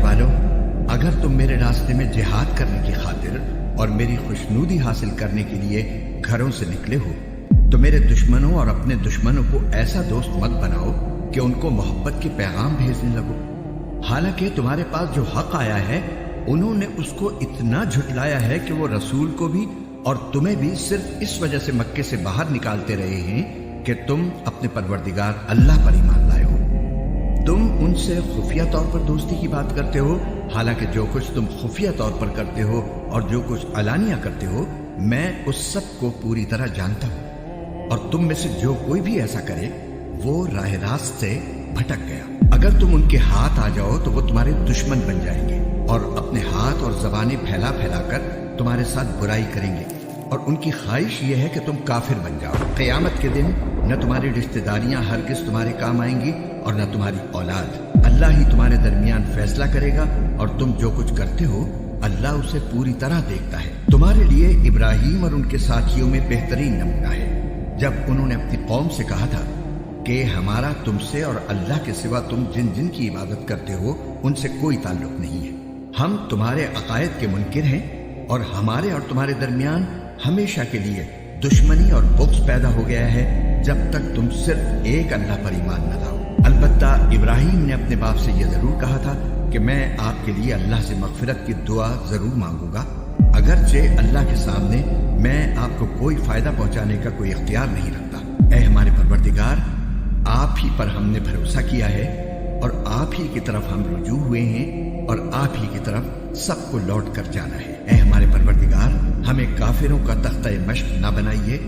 वालों, अगर तुम मेरे रास्ते में जिहाद करने की खातिर और मेरी खुशनूदी हासिल करने के लिए घरों से निकले हो तो मेरे दुश्मनों और अपने दुश्मनों को ऐसा दोस्त मत बनाओ कि उनको मोहब्बत के पैगाम भेजने लगो। हालांकि तुम्हारे पास जो हक आया है उन्होंने उसको इतना झुटलाया है कि वो रसूल को भी और तुम्हें भी सिर्फ इस वजह से मक्के से बाहर निकालते रहे हैं कि तुम अपने परवरदिगार अल्लाह पर ईमान लाए हो। तुम उनसे खुफिया तौर पर दोस्ती की बात करते हो, हालांकि जो कुछ तुम खुफिया तौर पर करते हो और जो कुछ अलानिया करते हो मैं उस सब को पूरी तरह जानता हूं। और तुम में से जो कोई भी ऐसा करे वो राह रास्त से भटक गया। अगर तुम उनके हाथ आ जाओ तो वो तुम्हारे दुश्मन बन जाएंगे और अपने हाथ और जबानें फैला फैला कर तुम्हारे साथ बुराई करेंगे और उनकी ख्वाहिश ये है कि तुम काफिर बन जाओ। क़यामत के दिन न तुम्हारी रिश्तेदारियां हरगिज तुम्हारे काम आएंगी और न तुम्हारी औलाद। अल्लाह ही तुम्हारे दरमियान फैसला करेगा और तुम जो कुछ करते हो अल्लाह उसे पूरी तरह देखता है। तुम्हारे लिए इब्राहीम और उनके साथियों में बेहतरीन नमूना है जब उन्होंने अपनी कौम से कहा था कि हमारा तुमसे और अल्लाह के सिवा तुम जिन जिन की इबादत करते हो उनसे कोई ताल्लुक नहीं है। हम तुम्हारे अकायद के मुनकिर हैं और हमारे और तुम्हारे दरमियान हमेशा के लिए दुश्मनी और बुग़्ज़ पैदा हो गया है जब तक तुम सिर्फ एक अल्लाह पर ईमान न लाओ। अलबत्ता इब्राहीम ने अपने बाप से यह जरूर कहा था कि मैं आपके लिए अल्लाह से मग़फ़िरत की दुआ जरूर मांगूंगा, अगरचे अल्लाह के सामने मैं आपको कोई फायदा पहुंचाने का कोई इख्तियार नहीं रखता। ऐ हमारे परवरदिगार, आप ही पर हमने भरोसा किया है और आप ही की तरफ हम रुजू हुए हैं और आप ही की तरफ सबको लौट कर जाना है। ऐ हमारे परवरदिगार, हमें काफिरों का तख्ता मश्क न बनाइए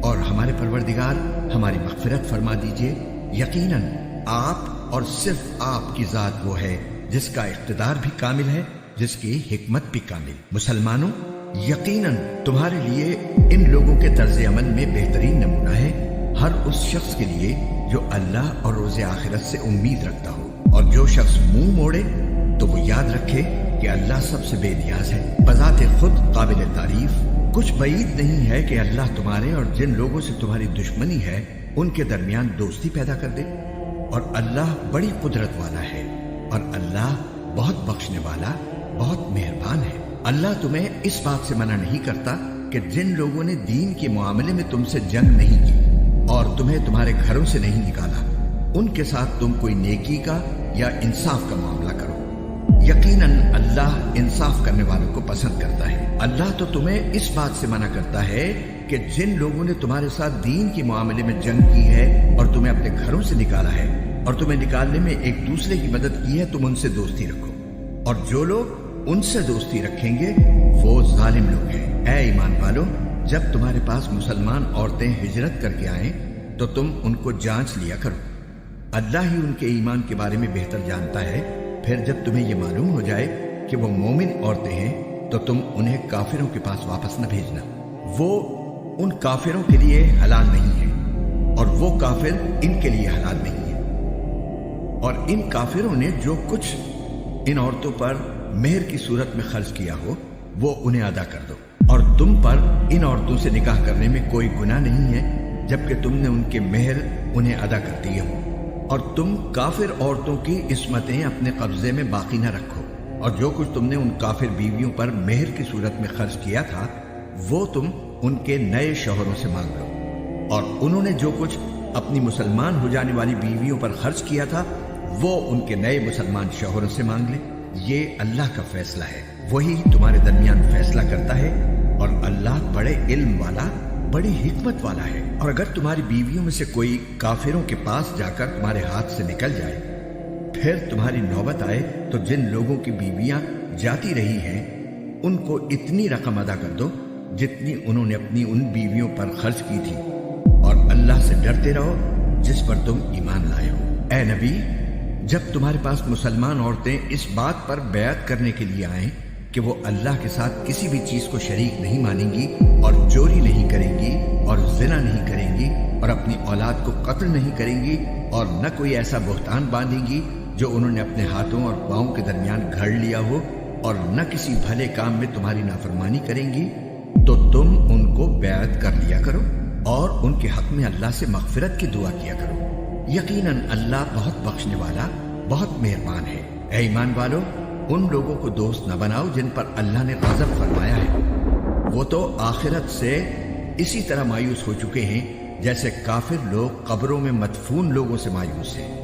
और हमारे परवरदिगार हमारी मग़फ़िरत फरमा दीजिए। यकीनन आप और सिर्फ आपकी ज़ात वो है जिसका इख्तिदार भी कामिल है, जिसकी हिकमत भी कामिल। मुसलमानों, यकीनन तुम्हारे लिए इन लोगों के तर्ज अमल में बेहतरीन नमूना है हर उस शख्स के लिए जो अल्लाह और रोज़े आखिरत से उम्मीद रखता हो, और जो शख्स मुंह मोड़े तो वो याद रखे कि अल्लाह सबसे बेनियाज है, बज़ाते खुद काबिल तारीफ। कुछ बईद नहीं है कि अल्लाह तुम्हारे और जिन लोगों से तुम्हारी दुश्मनी है उनके दरमियान दोस्ती पैदा कर दे। और अल्लाह बड़ी कुदरत वाला है और अल्लाह बहुत बख्शने वाला, बहुत मेहरबान है। अल्लाह तुम्हें इस बात से मना नहीं करता कि जिन लोगों ने दीन के मामले में तुमसे जंग नहीं की और तुम्हें तुम्हारे घरों से नहीं निकाला, उनके साथ तुम कोई नेकी का या इंसाफ का मामला करो। यकीनन अल्लाह इंसाफ करने वालों को पसंद करता है। अल्लाह तो तुम्हें इस बात से मना करता है कि जिन लोगों ने तुम्हारे साथ दीन के मामले में जंग की है और तुम्हें अपने घरों से निकाला है और तुम्हें निकालने में एक दूसरे की मदद की है, तुम उनसे दोस्ती रखो। और जो लोग उनसे दोस्ती रखेंगे वो जालिम लोग हैं। ऐ ईमान वालों, जब तुम्हारे पास मुसलमान औरतें हिजरत करके आएं तो तुम उनको जांच लिया करो। अल्लाह ही उनके ईमान के बारे में बेहतर जानता है। फिर जब तुम्हें ये मालूम हो जाए कि वो मोमिन औरतें हैं तो तुम उन्हें काफिरों के पास वापस न भेजना। वो उन काफिरों के लिए हलाल नहीं है और वो काफिर इनके लिए हलाल नहीं है। और इन काफिरों ने जो कुछ इन औरतों पर मेहर की सूरत में खर्च किया हो वो उन्हें अदा कर दो। और तुम पर इन औरतों से निकाह करने में कोई गुनाह नहीं है जबकि तुमने उनके मेहर उन्हें अदा कर दिए हो। और तुम काफिर औरतों की इस्मतें अपने कब्जे में बाकी न रखो, और जो कुछ तुमने उन काफिर बीवियों पर मेहर की सूरत में खर्च किया था वो तुम उनके नए शौहरों से मांग लो। और उन्होंने जो कुछ अपनी मुसलमान हो जाने वाली बीवियों पर खर्च किया था वो उनके नए मुसलमान शौहरों से मांग ले। ये अल्लाह का फैसला है, वही तुम्हारे दरमियान फैसला करता है और अल्लाह बड़े इल्म वाला, बड़ी हिकमत वाला है। और अगर तुम्हारी बीवियों में से कोई काफिरों के पास जाकर तुम्हारे हाथ से निकल जाए, फिर तुम्हारी नौबत आए तो जिन लोगों की बीवियां जाती रही हैं उनको इतनी रकम अदा कर दो जितनी उन्होंने अपनी उन बीवियों पर खर्च की थी, और अल्लाह से डरते रहो जिस पर तुम ईमान लाए हो। ऐ नबी, जब तुम्हारे पास मुसलमान औरतें इस बात पर बैत करने के लिए आए कि वो अल्लाह के साथ किसी भी चीज को शरीक नहीं मानेंगी और चोरी नहीं करेंगी और जिना नहीं करेंगी और अपनी औलाद को कत्ल नहीं करेंगी और न कोई ऐसा बुहतान बांधेंगी जो उन्होंने अपने हाथों और पांवों के दरमियान घड़ लिया हो, और न किसी भले काम में तुम्हारी नाफरमानी करेंगी, तो तुम उनको बैत कर लिया करो और उनके हक में अल्लाह से मग़फ़िरत की दुआ किया करो। यकीनन अल्लाह बहुत बख्शने वाला, बहुत मेहरबान है। ऐ ईमान वालों, ان لوگوں کو دوست نہ بناؤ جن پر اللہ نے غضب فرمایا ہے، وہ تو آخرت سے اسی طرح مایوس ہو چکے ہیں جیسے کافر لوگ قبروں میں مدفون لوگوں سے مایوس ہیں۔